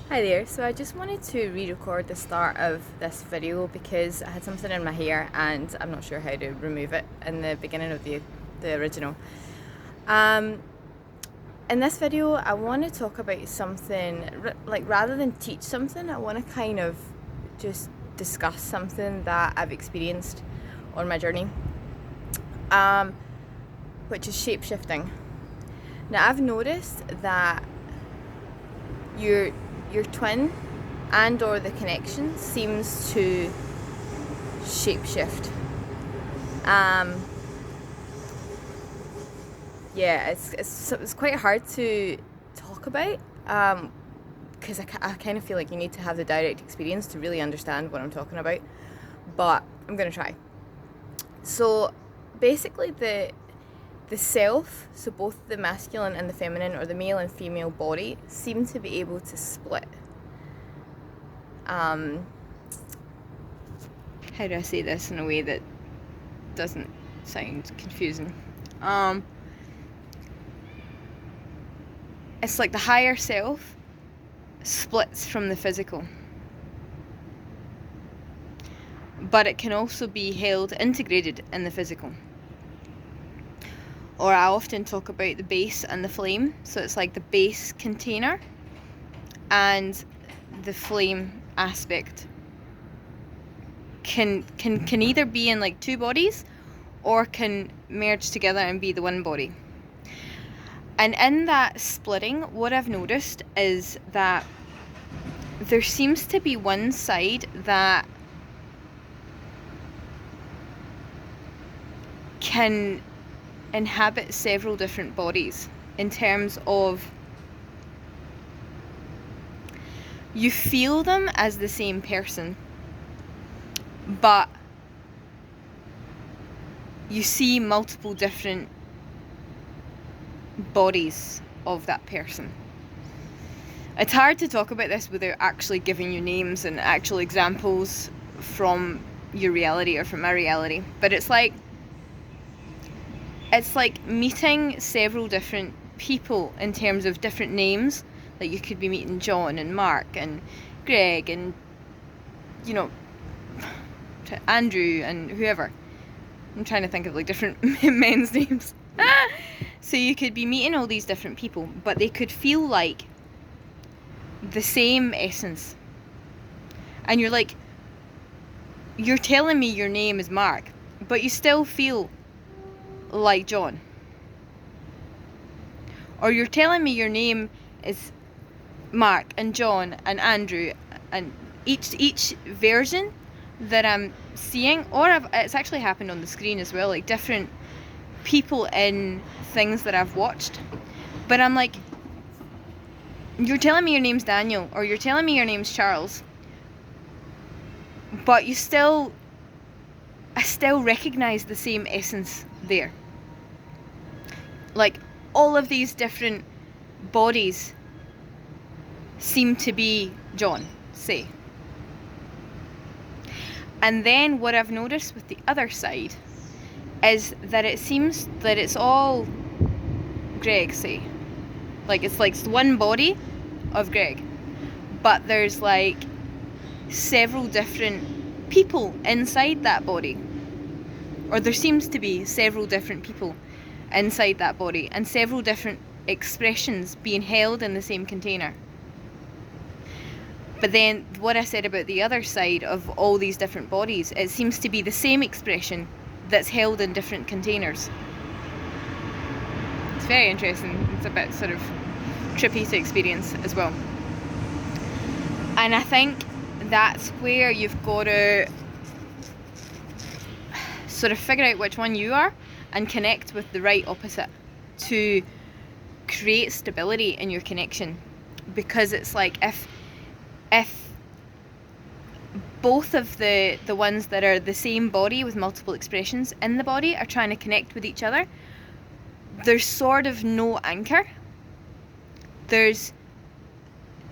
Hi there, so I just wanted to re-record the start of this video because I had something in my hair and I'm not sure how to remove it in the beginning of the original. Um, in this video I want to talk about something, like rather than teach something, I want to kind of just discuss something that I've experienced on my journey, um, which is shapeshifting. Now I've noticed that your your twin and or the connection seems to shapeshift. Um, yeah, it's quite hard to talk about because I kind of feel like you need to have the direct experience to really understand what I'm talking about. But I'm gonna try. So basically, the self, so both the masculine and the feminine, or the male and female body, seem to be able to split. Um, how do I say this in a way that doesn't sound confusing? It's like the higher self splits from the physical, but it can also be held integrated in the physical. Or I often talk about the base and the flame, so it's like the base container and the flame aspect can either be in like two bodies or can merge together and be the one body. And in that splitting, what I've noticed is that there seems to be one side that can inhabit several different bodies, in terms of you feel them as the same person, but you see multiple different bodies of that person. It's hard to talk about this without actually giving you names and actual examples from your reality or from my reality, but it's like meeting several different people in terms of different names. Like you could be meeting John and Mark and Greg and, you know, Andrew and whoever. I'm trying to think of like different men's names. So you could be meeting all these different people, but they could feel like the same essence. And you're like, you're telling me your name is Mark, but you still feel like John. Or you're telling me your name is Mark and John and Andrew, and each version that I'm seeing, or it's actually happened on the screen as well, like different people in things that I've watched. But I'm like, you're telling me your name's Daniel, or you're telling me your name's Charles, but I still recognize the same essence there. Like all of these different bodies seem to be John, say. And then what I've noticed with the other side is that it seems that it's all Greg, say. Like it's like one body of Greg, but there's like several different people inside that body. Or there seems to be several different people inside that body, and several different expressions being held in the same container. But then what I said about the other side of all these different bodies, it seems to be the same expression that's held in different containers. It's very interesting. It's a bit sort of trippy to experience as well. And I think that's where you've got to sort of figure out which one you are and connect with the right opposite to create stability in your connection. Because it's like if both of the ones that are the same body with multiple expressions in the body are trying to connect with each other, there's sort of no anchor. There's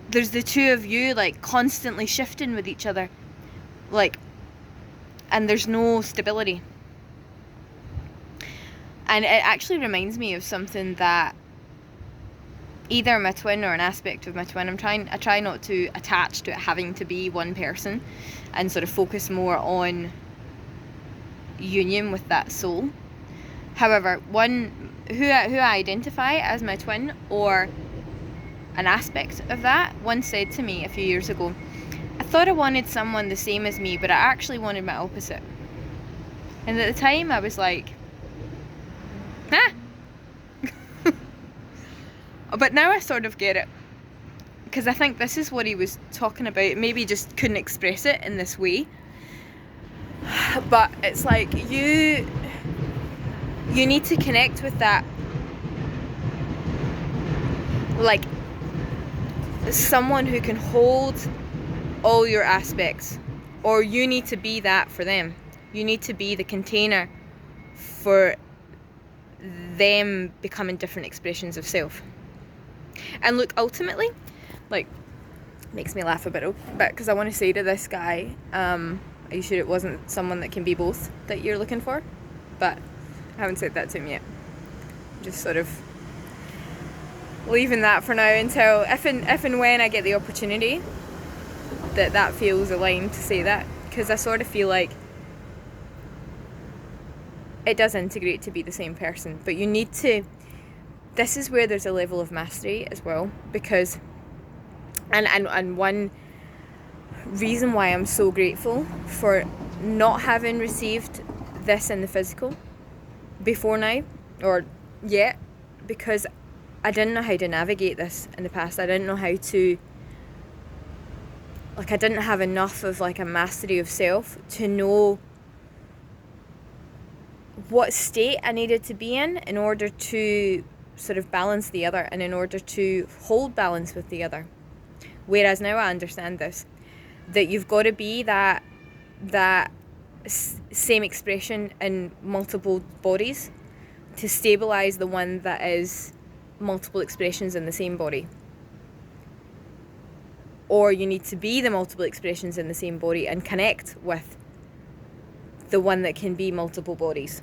the two of you like constantly shifting with each other, like, and there's no stability. And it actually reminds me of something that either my twin or an aspect of my twin. I try not to attach to it having to be one person, and sort of focus more on union with that soul. However, one who I identify as my twin or an aspect of that once said to me a few years ago, I thought I wanted someone the same as me, but I actually wanted my opposite. And at the time I was like, huh? But now I sort of get it, because I think this is what he was talking about. Maybe just couldn't express it in this way, but it's like you need to connect with that, like someone who can hold all your aspects, or you need to be that for them. You need to be the container for them becoming different expressions of self. And look, ultimately, like, makes me laugh a bit because I want to say to this guy, are you sure it wasn't someone that can be both that you're looking for? But I haven't said that to him yet. I'm just sort of leaving that for now until if and when I get the opportunity that feels aligned to say that, because I sort of feel like it does integrate to be the same person, but you need to. This is where there's a level of mastery as well, because and one reason why I'm so grateful for not having received this in the physical before now, or yet, because I didn't know how to navigate this in the past. I didn't know how to, like, I didn't have enough of like a mastery of self to know what state I needed to be in order to sort of balance the other, and in order to hold balance with the other. Whereas now I understand this, that you've got to be that same expression in multiple bodies to stabilize the one that is multiple expressions in the same body. Or you need to be the multiple expressions in the same body and connect with the one that can be multiple bodies.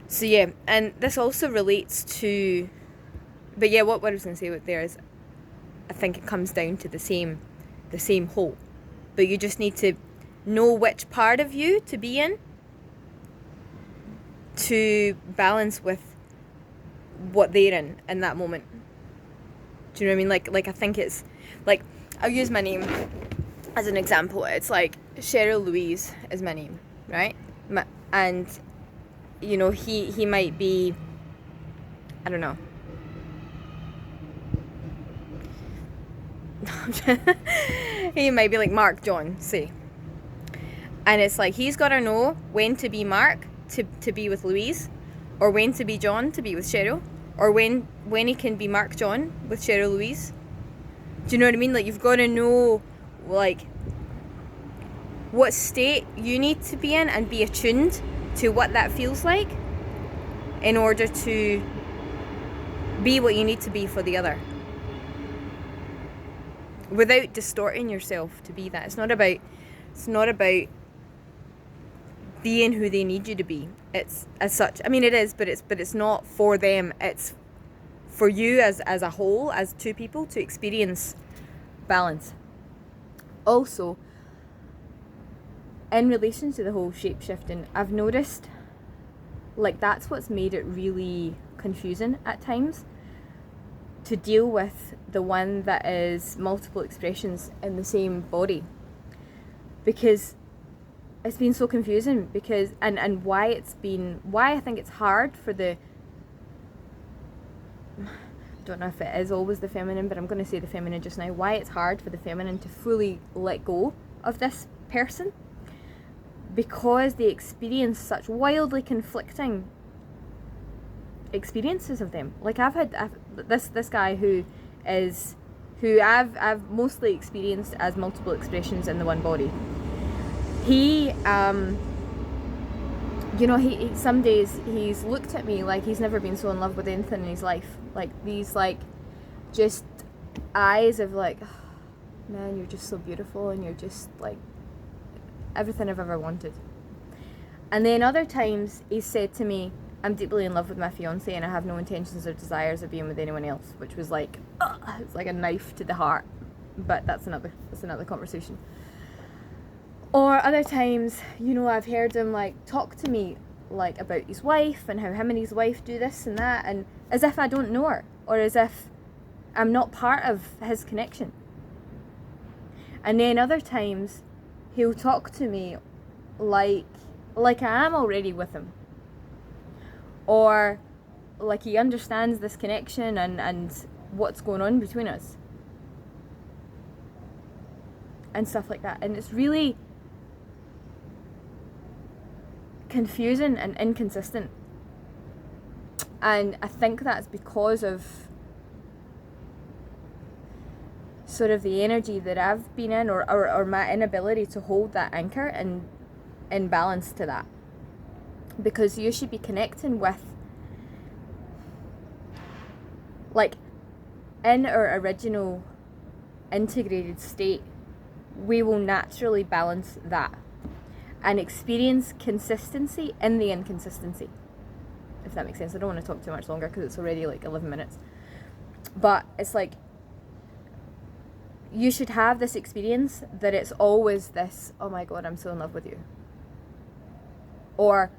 So yeah, and this also relates to, but yeah, what I was going to say there is, I think it comes down to the same whole, but you just need to know which part of you to be in to balance with what they're in that moment. Do you know what I mean? Like I think it's like, I'll use my name as an example. It's like Cheryl Louise is my name, right? And you know, he might be, I don't know, he might be like Mark John, say. And it's like, he's got to know when to be Mark to be with Louise, or when to be John to be with Cheryl, or when he can be Mark John with Cheryl Louise. Do you know what I mean? Like, you've got to know, like, what state you need to be in and be attuned to what that feels like in order to be what you need to be for the other, without distorting yourself to be that. It's not about being who they need you to be. It's as such. I mean, it is, but it's not for them. It's for you as a whole, as two people, to experience balance. Also, in relation to the whole shape-shifting, I've noticed, like, that's what's made it really confusing at times to deal with the one that is multiple expressions in the same body, because it's been so confusing, because and why I think it's hard for the, I don't know if it is always the feminine, but I'm going to say the feminine just now, why it's hard for the feminine to fully let go of this person, because they experience such wildly conflicting experiences of them. Like, I've this guy who I've mostly experienced as multiple expressions in the one body. He you know, he some days he's looked at me like he's never been so in love with anything in his life. Like, these, like, just eyes of like, oh, man, you're just so beautiful, and you're just like everything I've ever wanted. And then other times he's said to me, I'm deeply in love with my fiance and I have no intentions or desires of being with anyone else, which was like, it's like a knife to the heart. But that's another conversation. Or other times, I've heard him like talk to me like about his wife and how him and his wife do this and that, and as if I don't know her, or as if I'm not part of his connection. And then other times he'll talk to me like I am already with him, or like he understands this connection and what's going on between us and stuff like that. And it's really confusing and inconsistent, and I think that's because of sort of the energy that I've been in, or my inability to hold that anchor and in balance to that. Because you should be connecting with, like, in our original integrated state, we will naturally balance that and experience consistency in the inconsistency, if that makes sense. I don't want to talk too much longer because it's already like 11 minutes, but it's like you should have this experience that it's always this, oh my god, I'm so in love with you, or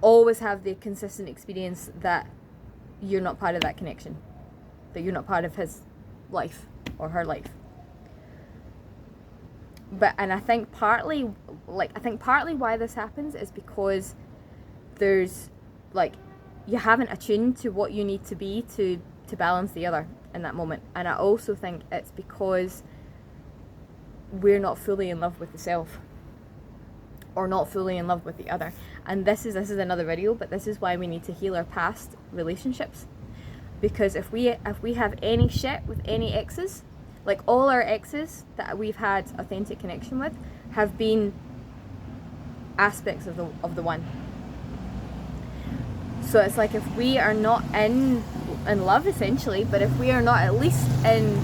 always have the consistent experience that you're not part of that connection, that you're not part of his life or her life. And I think partly why this happens is because there's like, you haven't attuned to what you need to be to balance the other in that moment. And I also think it's because we're not fully in love with the self, or not fully in love with the other. And this is another video, but this is why we need to heal our past relationships. Because if we have any shit with any exes, like all our exes that we've had authentic connection with have been aspects of the one. So it's like, if we are not in love essentially, but if we are not at least in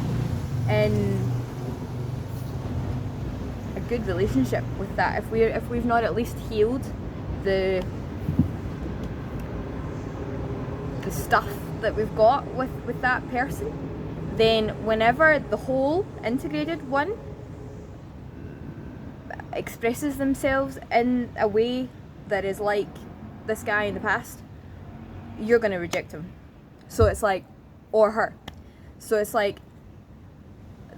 a good relationship with that, if we've not at least healed the stuff that we've got with that person, then whenever the whole integrated one expresses themselves in a way that is like this guy in the past, you're going to reject him. So it's like, or her. So it's like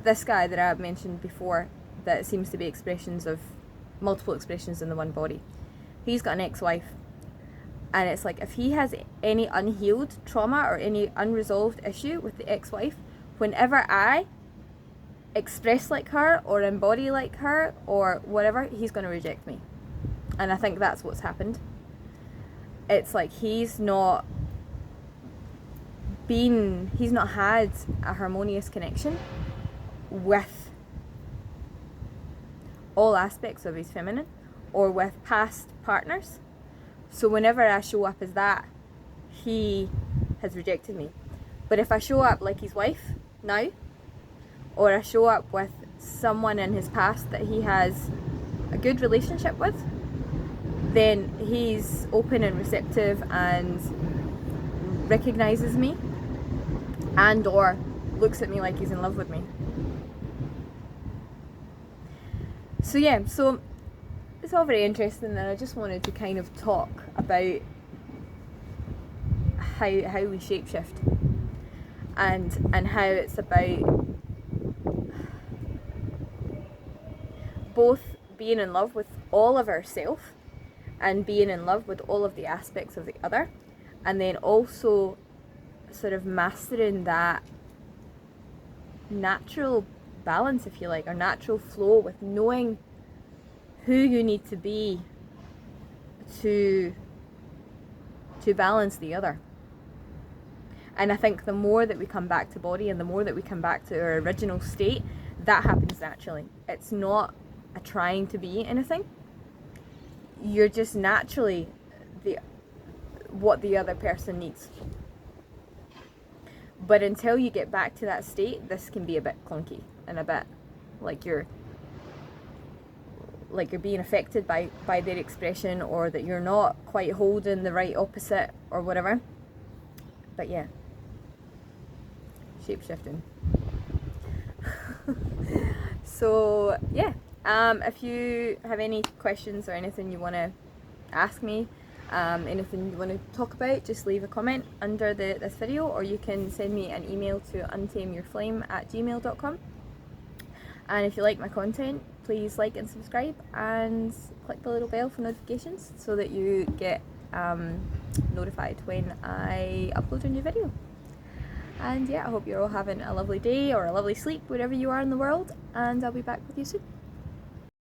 this guy that I mentioned before, that seems to be multiple expressions in the one body. He's got an ex-wife, and it's like, if he has any unhealed trauma or any unresolved issue with the ex-wife, whenever I express like her or embody like her or whatever, he's going to reject me. And I think that's what's happened. It's like he's not had a harmonious connection with all aspects of his feminine, or with past partners. So whenever I show up as that, he has rejected me. But if I show up like his wife now, or I show up with someone in his past that he has a good relationship with, then he's open and receptive and recognizes me, and or looks at me like he's in love with me. So yeah, so it's all very interesting, and I just wanted to kind of talk about how we shapeshift, and how it's about both being in love with all of ourselves and being in love with all of the aspects of the other, and then also sort of mastering that natural balance, if you like, or natural flow, with knowing who you need to be to balance the other. And I think the more that we come back to body, and the more that we come back to our original state, that happens naturally. It's not a trying to be anything. You're just naturally what the other person needs. But until you get back to that state, this can be a bit clunky and a bit like you're like you're being affected by their expression, or that you're not quite holding the right opposite or whatever. But yeah, shape-shifting. So yeah, if you have any questions or anything you want to ask me, anything you want to talk about, just leave a comment under this video, or you can send me an email to untameyourflame@gmail.com. And if you like my content, please like and subscribe, and click the little bell for notifications so that you get notified when I upload a new video. And yeah, I hope you're all having a lovely day or a lovely sleep wherever you are in the world, and I'll be back with you soon.